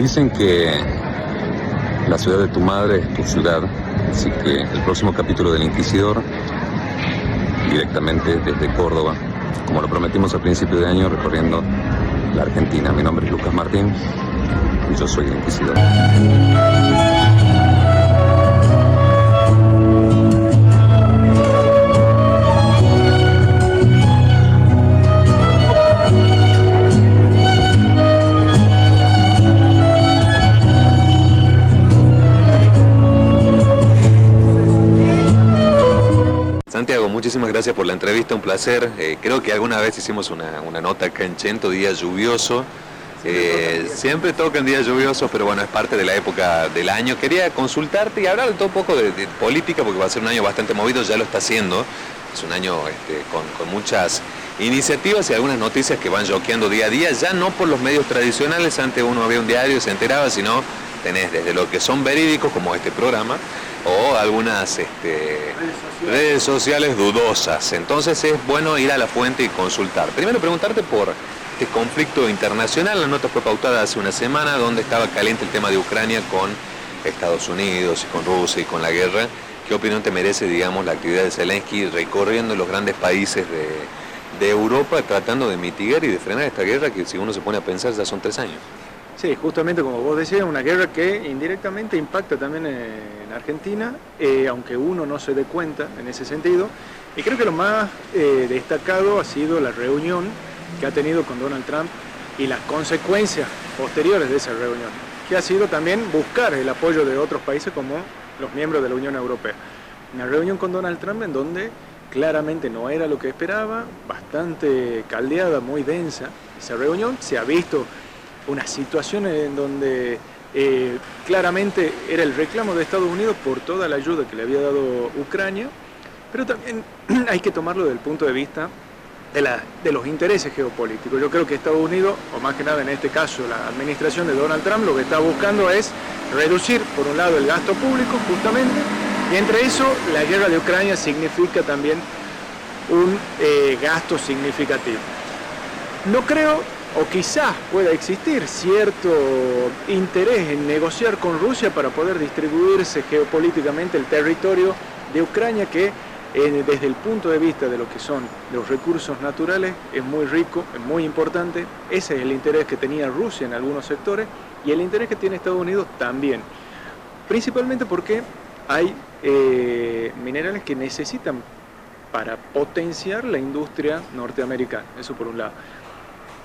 Dicen que la ciudad de tu madre es tu ciudad, así que el próximo capítulo del Inquisidor, directamente desde Córdoba, como lo prometimos a principio de año, recorriendo la Argentina. Mi nombre es Lucas Martín y yo soy el Inquisidor. Santiago, muchísimas gracias por la entrevista, un placer. Creo que alguna vez hicimos una nota acá en Chento, día lluvioso. Siempre tocan días lluviosos, pero bueno, es parte de la época del año. Quería consultarte y hablar de todo un poco de política, porque va a ser un año bastante movido, ya lo está haciendo. Es un año con muchas iniciativas y algunas noticias que van joqueando día a día, ya no por los medios tradicionales. Antes uno había un diario y se enteraba, sino tenés desde lo que son verídicos, como este programa, o algunas redes sociales dudosas. Entonces es bueno ir a la fuente y consultar. Primero preguntarte por este conflicto internacional. La nota fue pautada hace una semana, donde estaba caliente el tema de Ucrania con Estados Unidos y con Rusia y con la guerra. ¿Qué opinión te merece, digamos, la actividad de Zelensky recorriendo los grandes países de Europa, tratando de mitigar y de frenar esta guerra que, si uno se pone a pensar, ya son 3 años? Sí, justamente como vos decías, una guerra que indirectamente impacta también en Argentina, aunque uno no se dé cuenta en ese sentido. Y creo que lo más destacado ha sido la reunión que ha tenido con Donald Trump y las consecuencias posteriores de esa reunión, que ha sido también buscar el apoyo de otros países como los miembros de la Unión Europea. Una reunión con Donald Trump en donde claramente no era lo que esperaba, bastante caldeada, muy densa esa reunión. Se ha visto una situación en donde claramente era el reclamo de Estados Unidos por toda la ayuda que le había dado Ucrania, pero también hay que tomarlo desde el punto de vista de los intereses geopolíticos. Yo creo que Estados Unidos, o más que nada en este caso la administración de Donald Trump, lo que está buscando es reducir, por un lado, el gasto público, justamente, y entre eso la guerra de Ucrania significa también un gasto significativo. No creo, o quizás pueda existir cierto interés en negociar con Rusia para poder distribuirse geopolíticamente el territorio de Ucrania, que desde el punto de vista de lo que son los recursos naturales es muy rico, es muy importante. Ese es el interés que tenía Rusia en algunos sectores y el interés que tiene Estados Unidos también, principalmente porque hay minerales que necesitan para potenciar la industria norteamericana, eso por un lado.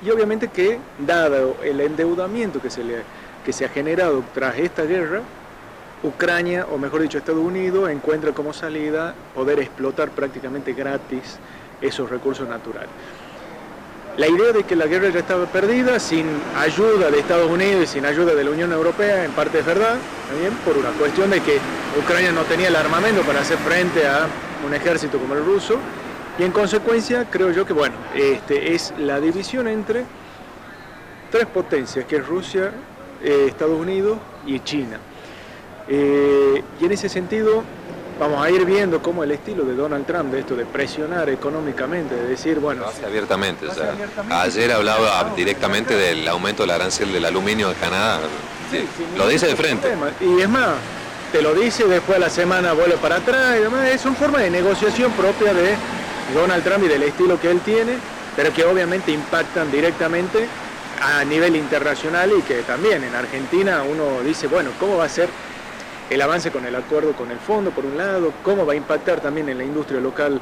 Y obviamente que, dado el endeudamiento que se ha generado tras esta guerra, Ucrania, o mejor dicho Estados Unidos, encuentra como salida poder explotar prácticamente gratis esos recursos naturales. La idea de que la guerra ya estaba perdida, sin ayuda de Estados Unidos y sin ayuda de la Unión Europea, en parte es verdad, también por una cuestión de que Ucrania no tenía el armamento para hacer frente a un ejército como el ruso. Y en consecuencia, creo yo que, bueno, es la división entre 3 potencias, que es Rusia, Estados Unidos y China. Y en ese sentido, vamos a ir viendo cómo el estilo de Donald Trump, de esto de presionar económicamente, de decir, bueno... Lo hace abiertamente, o sea, ayer hablaba directamente del aumento del arancel del aluminio de Canadá. Sí, lo dice de frente. Y es más, te lo dice, después a la semana vuelve para atrás y demás. Es una forma de negociación propia de Donald Trump y del estilo que él tiene, pero que obviamente impactan directamente a nivel internacional y que también en Argentina uno dice, bueno, ¿cómo va a ser el avance con el acuerdo con el fondo, por un lado? ¿Cómo va a impactar también en la industria local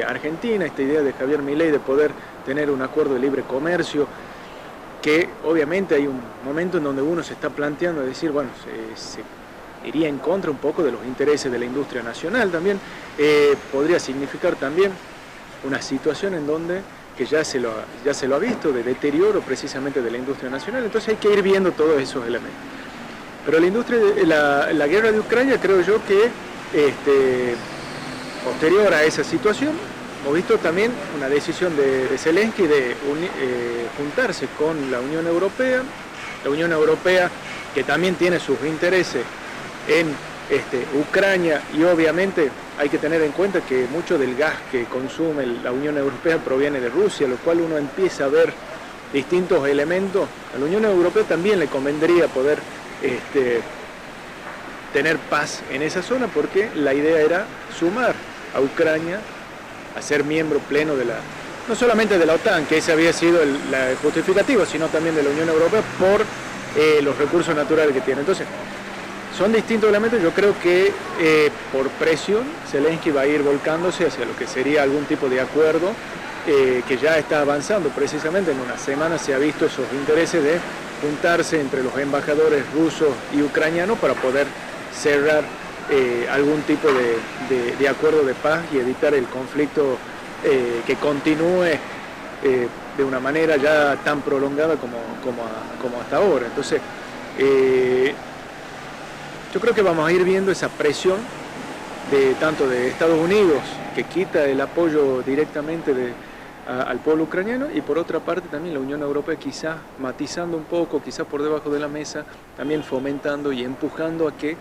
argentina esta idea de Javier Milei de poder tener un acuerdo de libre comercio? Que obviamente hay un momento en donde uno se está planteando de decir, bueno, se iría en contra un poco de los intereses de la industria nacional también. Podría significar también una situación en donde que ya se lo ha visto, de deterioro precisamente de la industria nacional. Entonces hay que ir viendo todos esos elementos. Pero la guerra de Ucrania, creo yo que posterior a esa situación, hemos visto también una decisión de Zelensky de juntarse con la Unión Europea que también tiene sus intereses en Ucrania, y obviamente hay que tener en cuenta que mucho del gas que consume la Unión Europea proviene de Rusia, lo cual uno empieza a ver distintos elementos. A la Unión Europea también le convendría poder tener paz en esa zona, porque la idea era sumar a Ucrania a ser miembro pleno de no solamente de la OTAN, que ese había sido el justificativo, sino también de la Unión Europea por los recursos naturales que tiene. Entonces, son distintos elementos. Yo creo que por presión Zelensky va a ir volcándose hacia lo que sería algún tipo de acuerdo que ya está avanzando. Precisamente en una semana se ha visto esos intereses de juntarse entre los embajadores rusos y ucranianos para poder cerrar algún tipo de acuerdo de paz y evitar el conflicto que continúe de una manera ya tan prolongada como hasta ahora. Entonces, yo creo que vamos a ir viendo esa presión tanto de Estados Unidos, que quita el apoyo directamente al pueblo ucraniano, y por otra parte también la Unión Europea quizás matizando un poco, quizás por debajo de la mesa, también fomentando y empujando a que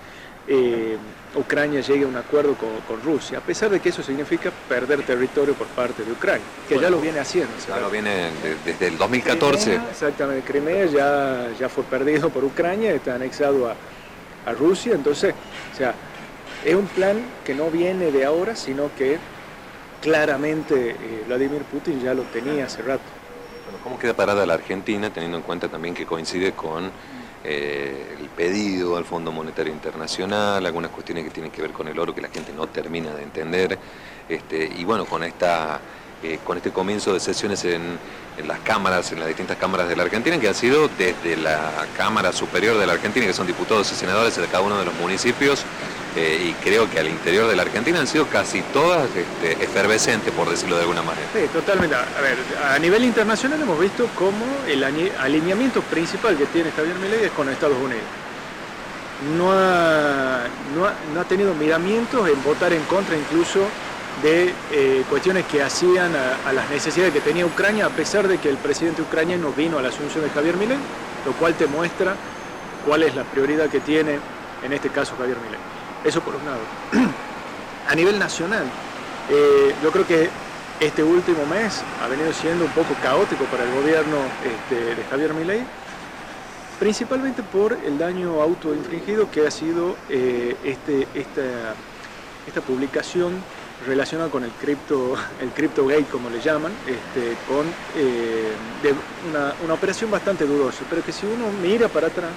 Ucrania llegue a un acuerdo con Rusia, a pesar de que eso significa perder territorio por parte de Ucrania, que ya lo viene haciendo. Ya lo viene desde el 2014. Crimea, exactamente, Crimea ya fue perdido por Ucrania, está anexado a Rusia. Entonces, o sea, es un plan que no viene de ahora, sino que claramente Vladimir Putin ya lo tenía hace rato. Bueno, ¿cómo queda parada la Argentina, teniendo en cuenta también que coincide con el pedido al Fondo Monetario Internacional, algunas cuestiones que tienen que ver con el oro que la gente no termina de entender, y bueno, con este comienzo de sesiones en las cámaras, en las distintas cámaras de la Argentina, que ha sido desde la Cámara Superior de la Argentina, que son diputados y senadores de cada uno de los municipios, y creo que al interior de la Argentina han sido casi todas efervescentes, por decirlo de alguna manera. Sí, totalmente. A ver, a nivel internacional hemos visto cómo el alineamiento principal que tiene Javier Milei es con Estados Unidos. No ha tenido miramientos en votar en contra incluso de cuestiones que hacían a las necesidades que tenía Ucrania, a pesar de que el presidente ucraniano vino a la asunción de Javier Milei, lo cual te muestra cuál es la prioridad que tiene, en este caso, Javier Milei. Eso por un lado. A nivel nacional, yo creo que este último mes ha venido siendo un poco caótico para el gobierno de Javier Milei, principalmente por el daño autoinfligido que ha sido esta publicación relacionada con el CryptoGate, como le llaman, con una operación bastante dudosa, pero que si uno mira para atrás,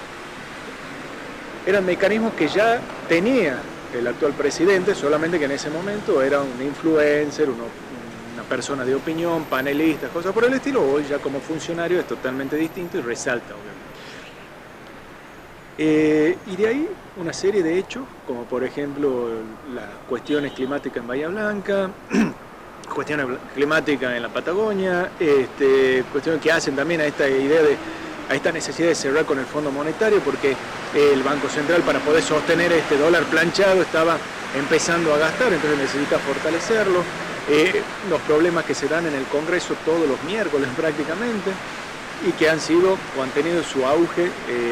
eran mecanismos que ya tenía el actual presidente, solamente que en ese momento era un influencer, una persona de opinión, panelista, cosas por el estilo. Hoy ya como funcionario es totalmente distinto y resalta, obviamente. Y de ahí una serie de hechos, como por ejemplo las cuestiones climáticas en Bahía Blanca, cuestiones climáticas en la Patagonia, cuestiones que hacen también a esta idea a esta necesidad de cerrar con el Fondo Monetario, porque el Banco Central, para poder sostener este dólar planchado, estaba empezando a gastar, entonces necesita fortalecerlo. Los problemas que se dan en el Congreso todos los miércoles prácticamente, y que han tenido su auge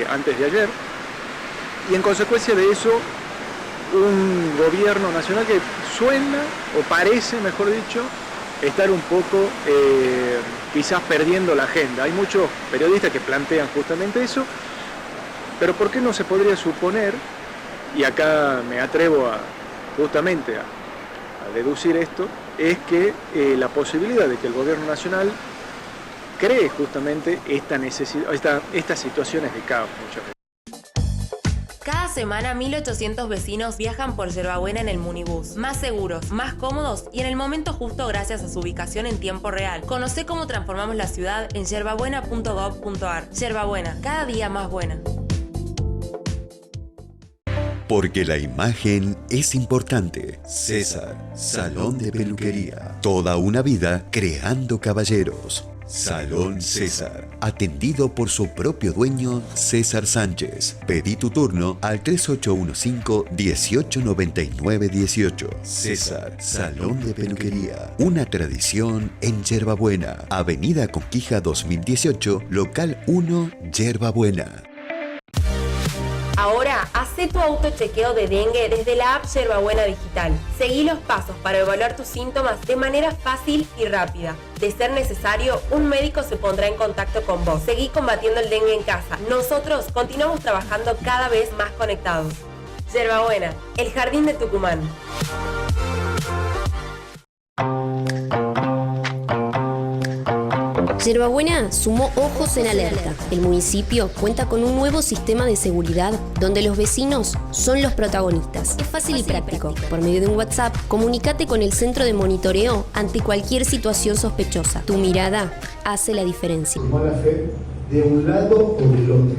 antes de ayer. Y en consecuencia de eso, un gobierno nacional que suena, o parece, mejor dicho, estar un poco quizás perdiendo la agenda. Hay muchos periodistas que plantean justamente eso, pero ¿por qué no se podría suponer, y acá me atrevo justamente a deducir esto, es que la posibilidad de que el gobierno nacional cree justamente estas situaciones de caos muchas veces? Cada semana 1.800 vecinos viajan por Yerbabuena en el Munibus. Más seguros, más cómodos y en el momento justo gracias a su ubicación en tiempo real. Conoce cómo transformamos la ciudad en yerbabuena.gov.ar. Yerbabuena, cada día más buena. Porque la imagen es importante. César, Salón de Peluquería. Toda una vida creando caballeros. Salón César, atendido por su propio dueño, César Sánchez. Pedí tu turno al 3815-1899-18. César, Salón de Peluquería, una tradición en Yerbabuena. Avenida Conquija 2018, local 1, Yerbabuena. Ahora, hacé tu autochequeo de dengue desde la app Yerbabuena Digital. Seguí los pasos para evaluar tus síntomas de manera fácil y rápida. De ser necesario, un médico se pondrá en contacto con vos. Seguí combatiendo el dengue en casa. Nosotros continuamos trabajando cada vez más conectados. Yerbabuena, el jardín de Tucumán. Yerbabuena sumó ojos en alerta. El municipio cuenta con un nuevo sistema de seguridad donde los vecinos son los protagonistas. Es fácil y práctico. Por medio de un WhatsApp, comunícate con el centro de monitoreo ante cualquier situación sospechosa. Tu mirada hace la diferencia. Mala fe de un lado o del otro.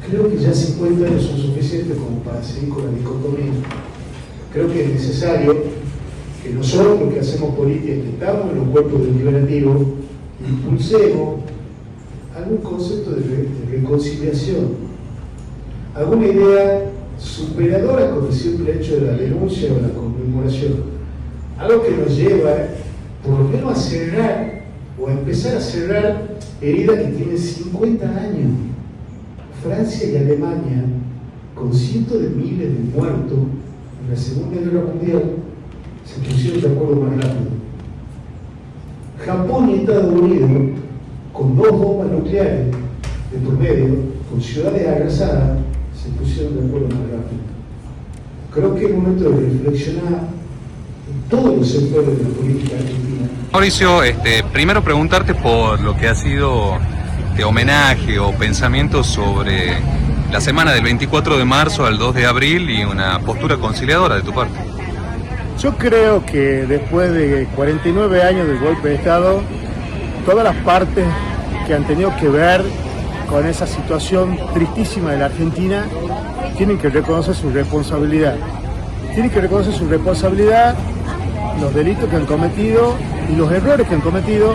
Creo que ya 50 años son suficientes como para seguir con la dicotomía. Creo que es necesario que nosotros que hacemos política, que estamos en los cuerpos deliberativos, impulsemos algún concepto de reconciliación, alguna idea superadora con el simple hecho de la denuncia o la conmemoración, algo que nos lleva por lo menos a cerrar o a empezar a cerrar heridas que tienen 50 años. Francia y Alemania, con cientos de miles de muertos en la Segunda Guerra Mundial, se pusieron de acuerdo más rápido. Japón y Estados Unidos, con 2 bombas nucleares de por medio, con ciudades arrasadas, se pusieron de acuerdo más rápido. Creo que es momento de reflexionar en todos los sectores de la política argentina. Mauricio, primero preguntarte por lo que ha sido de homenaje o pensamiento sobre la semana del 24 de marzo al 2 de abril y una postura conciliadora de tu parte. Yo creo que después de 49 años del golpe de Estado, todas las partes que han tenido que ver con esa situación tristísima de la Argentina tienen que reconocer su responsabilidad. Tienen que reconocer su responsabilidad, los delitos que han cometido y los errores que han cometido,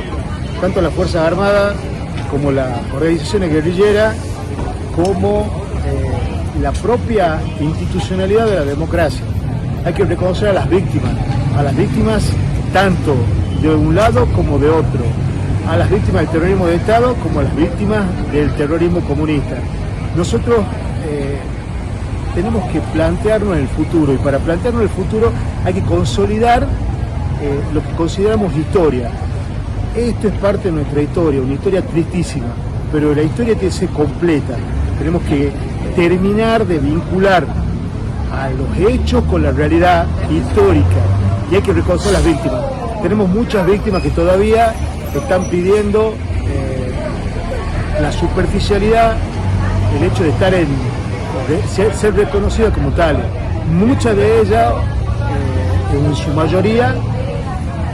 tanto las Fuerzas Armadas como las organizaciones guerrilleras, como la propia institucionalidad de la democracia. Hay que reconocer a las víctimas tanto de un lado como de otro, a las víctimas del terrorismo de Estado como a las víctimas del terrorismo comunista. Nosotros tenemos que plantearnos el futuro, y para plantearnos el futuro hay que consolidar lo que consideramos historia. Esto es parte de nuestra historia, una historia tristísima, pero la historia tiene que ser completa. Tenemos que terminar de vincular a los hechos con la realidad histórica, y hay que reconocer a las víctimas. Tenemos muchas víctimas que todavía están pidiendo la superficialidad, el hecho de estar de ser reconocidas como tales. Muchas de ellas, en su mayoría,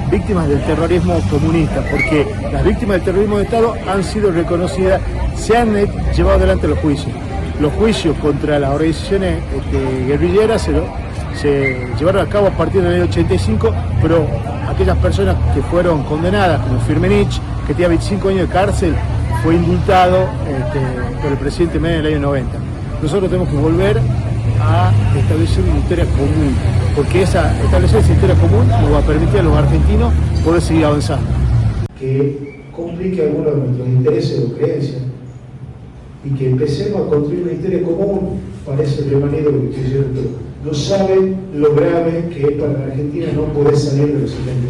víctimas del terrorismo comunista, porque las víctimas del terrorismo de Estado han sido reconocidas, se han llevado adelante los juicios. Los juicios contra las organizaciones guerrilleras se llevaron a cabo a partir del año 85, pero aquellas personas que fueron condenadas, como Firmenich, que tenía 25 años de cárcel, fue indultado por el presidente Menem en el año 90. Nosotros tenemos que volver a establecer una historia común, porque establecer esa historia común nos va a permitir a los argentinos poder seguir avanzando. Que complique algunos de nuestros intereses o creencias, y que empecemos a construir una historia común. Parece remanido lo que estoy diciendo, no saben lo grave que es para la Argentina no poder salir de los 70.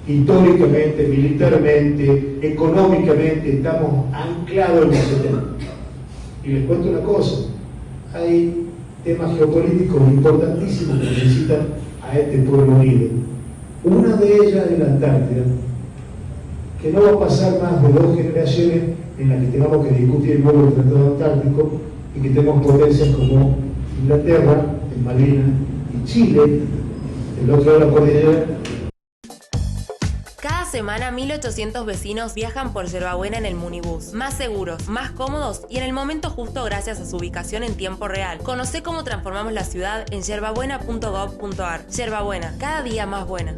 Históricamente, militarmente, económicamente, estamos anclados en los 70. Y les cuento una cosa, hay temas geopolíticos importantísimos que necesitan a este pueblo unido. Una de ellas es la Antártida, que no va a pasar más de 2 generaciones en las que tengamos que discutir el nuevo Tratado Antártico, y que tenemos potencias como Inglaterra, en Malvinas, y Chile, del otro lado de la cordillera. Cada semana 1.800 vecinos viajan por Yerbabuena en el Munibus. Más seguros, más cómodos y en el momento justo gracias a su ubicación en tiempo real. Conoce cómo transformamos la ciudad en yerbabuena.gov.ar. Yerbabuena, cada día más buena.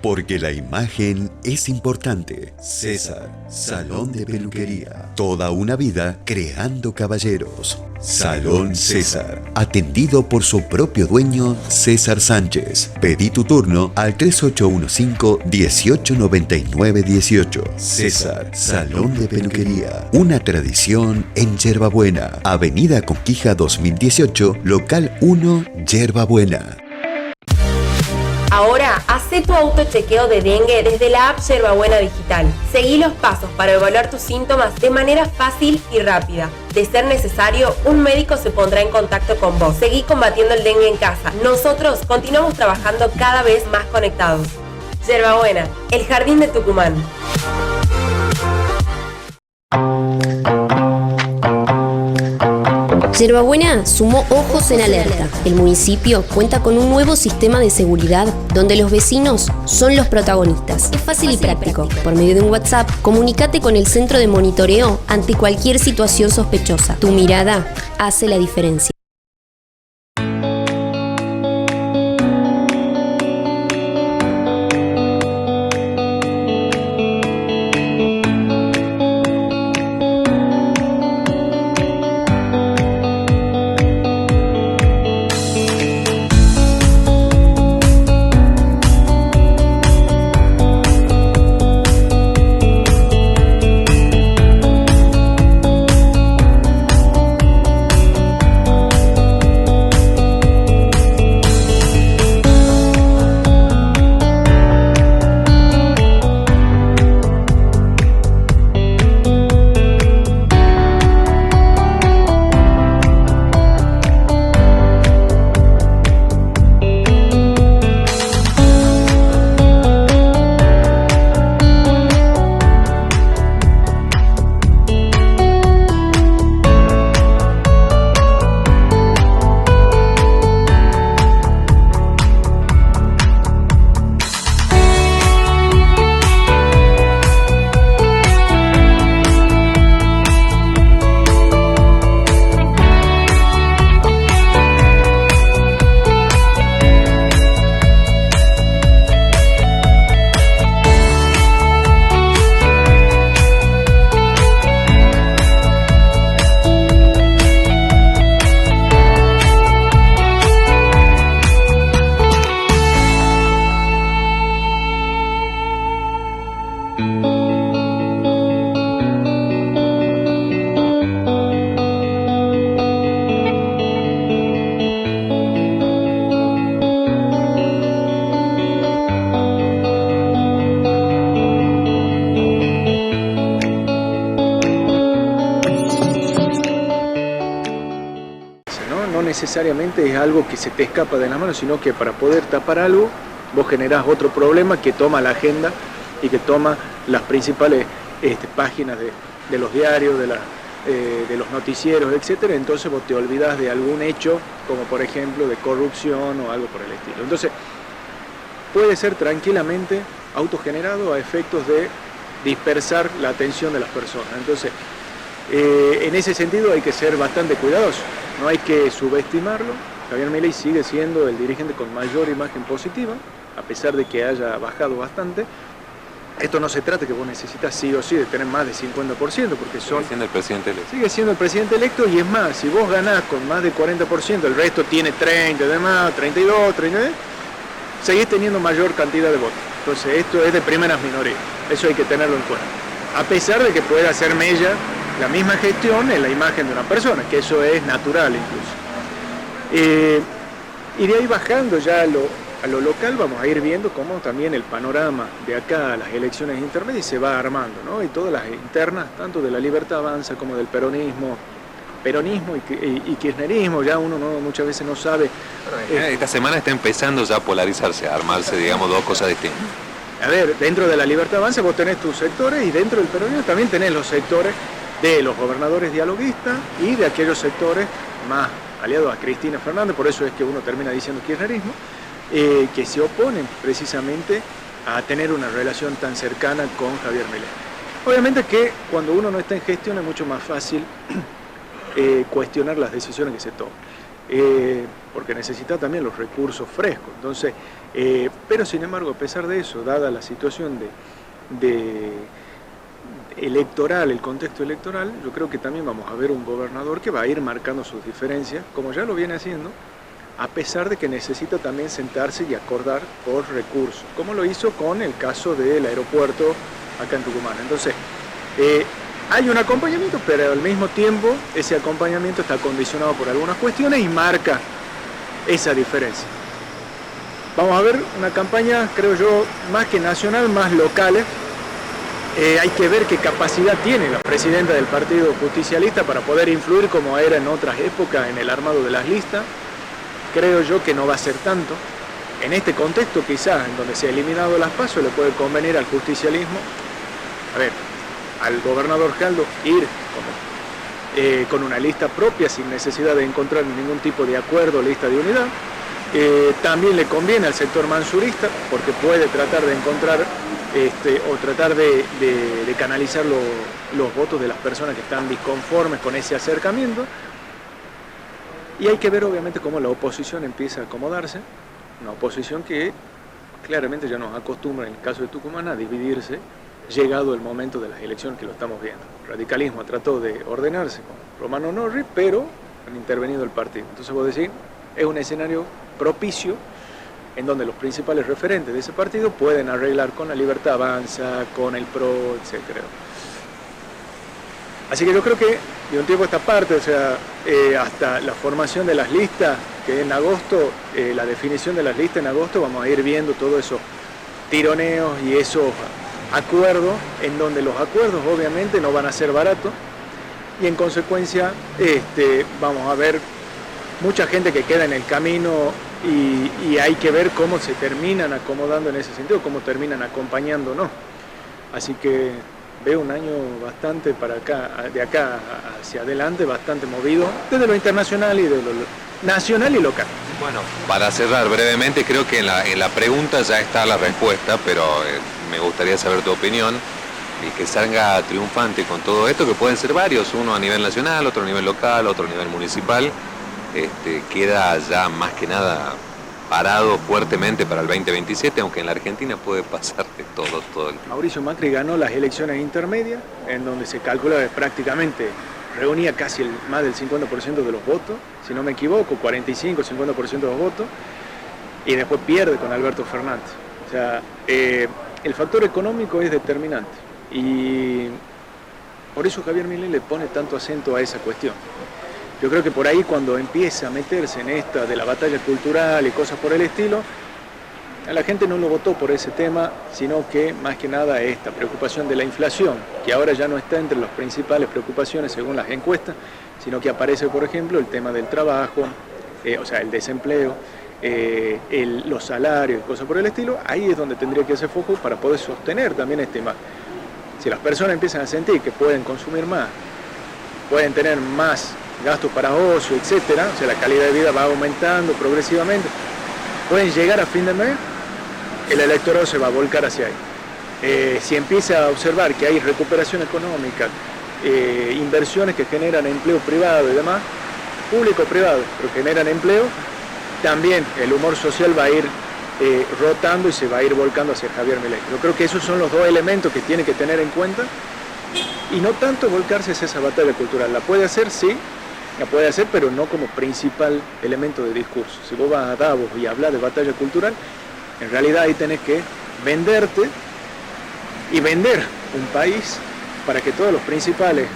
Porque la imagen es importante. César, Salón de Peluquería. Toda una vida creando caballeros. Salón César. Atendido por su propio dueño, César Sánchez. Pedí tu turno al 3815-1899-18. César, Salón de Peluquería. Una tradición en Yerbabuena. Avenida Conquija 2018, local 1, Yerbabuena. Ahora, hacé tu autochequeo de dengue desde la app Yerbabuena Digital. Seguí los pasos para evaluar tus síntomas de manera fácil y rápida. De ser necesario, un médico se pondrá en contacto con vos. Seguí combatiendo el dengue en casa. Nosotros continuamos trabajando cada vez más conectados. Yerbabuena, el jardín de Tucumán. Yerbabuena sumó ojos en alerta. El municipio cuenta con un nuevo sistema de seguridad donde los vecinos son los protagonistas. Es fácil y práctico. Por medio de un WhatsApp, comunícate con el centro de monitoreo ante cualquier situación sospechosa. Tu mirada hace la diferencia. Necesariamente es algo que se te escapa de las manos, sino que para poder tapar algo, vos generás otro problema que toma la agenda y que toma las principales páginas de los diarios, de los noticieros, etcétera. Entonces vos te olvidás de algún hecho, como por ejemplo de corrupción o algo por el estilo. Entonces, puede ser tranquilamente autogenerado a efectos de dispersar la atención de las personas. Entonces, en ese sentido hay que ser bastante cuidadoso, no hay que subestimarlo. Javier Milei sigue siendo el dirigente con mayor imagen positiva, a pesar de que haya bajado bastante. Esto no se trata que vos necesitas sí o sí de tener más de 50%, porque sigue siendo el presidente electo. Sigue siendo el presidente electo, y es más, si vos ganás con más de 40%, el resto tiene 30, demás, 32, 39, seguís teniendo mayor cantidad de votos. Entonces esto es de primeras minorías, eso hay que tenerlo en cuenta. A pesar de que pueda hacer mella la misma gestión en la imagen de una persona, que eso es natural incluso. Y de ahí bajando ya a lo local, vamos a ir viendo cómo también el panorama de acá a las elecciones intermedias se va armando, ¿no? Y todas las internas, tanto de la Libertad Avanza como del peronismo y kirchnerismo, ya uno muchas veces no sabe. Esta semana está empezando ya a polarizarse, a armarse, digamos, dos cosas distintas. A ver, dentro de la Libertad Avanza vos tenés tus sectores, y dentro del peronismo también tenés los sectores de los gobernadores dialoguistas y de aquellos sectores más aliados a Cristina Fernández, por eso es que uno termina diciendo kirchnerismo, que se oponen precisamente a tener una relación tan cercana con Javier Milei. Obviamente que cuando uno no está en gestión es mucho más fácil cuestionar las decisiones que se toman. porque necesita también los recursos frescos. Entonces, pero sin embargo, a pesar de eso, dada la situación de electoral, el contexto electoral, yo creo que también vamos a ver un gobernador que va a ir marcando sus diferencias, como ya lo viene haciendo, a pesar de que necesita también sentarse y acordar por recursos, como lo hizo con el caso del aeropuerto acá en Tucumán. Entonces, hay un acompañamiento, pero al mismo tiempo ese acompañamiento está condicionado por algunas cuestiones y marca esa diferencia. Vamos a ver una campaña, creo yo, más que nacional, más locales. Hay que ver qué capacidad tiene la presidenta del Partido Justicialista para poder influir como era en otras épocas en el armado de las listas. Creo yo que no va a ser tanto. En este contexto quizás, en donde se ha eliminado las PASO, le puede convenir al justicialismo, al gobernador Jaldo, ir con una lista propia sin necesidad de encontrar ningún tipo de acuerdo o lista de unidad. También le conviene al sector mansurista porque puede tratar de encontrar o tratar de canalizar los votos de las personas que están disconformes con ese acercamiento. Y hay que ver obviamente cómo la oposición empieza a acomodarse, una oposición que claramente ya nos acostumbra en el caso de Tucumán a dividirse llegado el momento de las elecciones, que lo estamos viendo. El radicalismo trató de ordenarse con Romano Norri, pero han intervenido el partido. Entonces vos decís, es un escenario propicio en donde los principales referentes de ese partido pueden arreglar con la Libertad Avanza, con el PRO, etc. Así que yo creo que de un tiempo a esta parte, o sea, hasta la formación de las listas, que en agosto, la definición de las listas en agosto, vamos a ir viendo todos esos tironeos y esos acuerdos, en donde los acuerdos obviamente no van a ser baratos, y en consecuencia vamos a ver mucha gente que queda en el camino y hay que ver cómo se terminan acomodando en ese sentido, cómo terminan acompañando o no. Así que veo un año bastante de acá hacia adelante, bastante movido, desde lo internacional y de lo nacional y local. Bueno, para cerrar brevemente, creo que en la pregunta ya está la respuesta, pero me gustaría saber tu opinión. El que salga triunfante con todo esto, que pueden ser varios, uno a nivel nacional, otro a nivel local, otro a nivel municipal, queda ya más que nada parado fuertemente para el 2027, aunque en la Argentina puede pasar de todo el tiempo. Mauricio Macri ganó las elecciones intermedias, en donde se calcula que prácticamente reunía casi más del 50% de los votos, si no me equivoco, 45-50% de los votos, y después pierde con Alberto Fernández. O sea, el factor económico es determinante, y por eso Javier Milei le pone tanto acento a esa cuestión. Yo creo que por ahí, cuando empieza a meterse en esta de la batalla cultural y cosas por el estilo, a la gente no lo votó por ese tema, sino que más que nada esta preocupación de la inflación, que ahora ya no está entre las principales preocupaciones según las encuestas, sino que aparece, por ejemplo, el tema del trabajo, o sea, el desempleo, los salarios y cosas por el estilo. Ahí es donde tendría que hacer foco para poder sostener también este tema. Si las personas empiezan a sentir que pueden consumir más, pueden tener más gastos para ocio, etcétera, o sea, la calidad de vida va aumentando progresivamente, pueden llegar a fin de mes, el electorado se va a volcar hacia ahí. Si empieza a observar que hay recuperación económica, inversiones que generan empleo privado y demás, público-privado, pero generan empleo, también el humor social va a ir rotando y se va a ir volcando hacia Javier Milei. Yo creo que esos son los dos elementos que tiene que tener en cuenta, y no tanto volcarse hacia esa batalla cultural. La puede hacer, sí, la puede hacer, pero no como principal elemento de discurso. Si vos vas a Davos y hablas de batalla cultural, en realidad ahí tenés que venderte y vender un país para que todos los principales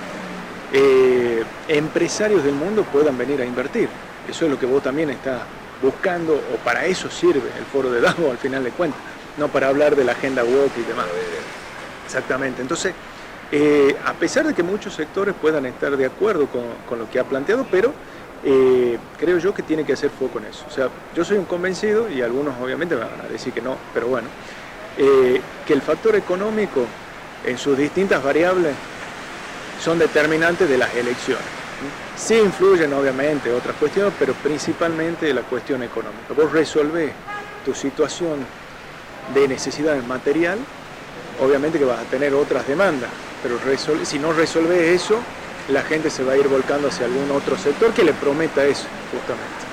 empresarios del mundo puedan venir a invertir. Eso es lo que vos también estás buscando, o para eso sirve el foro de Davos al final de cuentas, no para hablar de la agenda woke y demás. Exactamente. Entonces, a pesar de que muchos sectores puedan estar de acuerdo con lo que ha planteado, pero creo yo que tiene que hacer foco en eso. O sea, yo soy un convencido, y algunos obviamente van a decir que no, pero bueno, que el factor económico en sus distintas variables son determinantes de las elecciones. Sí influyen obviamente otras cuestiones, pero principalmente la cuestión económica. Vos resolvés tu situación de necesidad material, obviamente que vas a tener otras demandas, pero si no resolvés eso, la gente se va a ir volcando hacia algún otro sector que le prometa eso, justamente.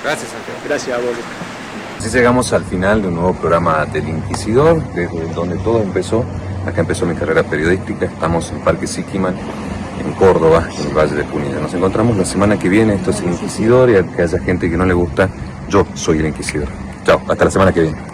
Gracias, Santiago. Gracias a vos, Lucas. Así llegamos al final de un nuevo programa del Inquisidor, desde donde todo empezó. Acá empezó mi carrera periodística, estamos en Parque Siquiman, en Córdoba, en el Valle de Punilla. Nos encontramos la semana que viene, esto es el Inquisidor, y al que haya gente que no le gusta, yo soy el Inquisidor. Chao, hasta la semana que viene.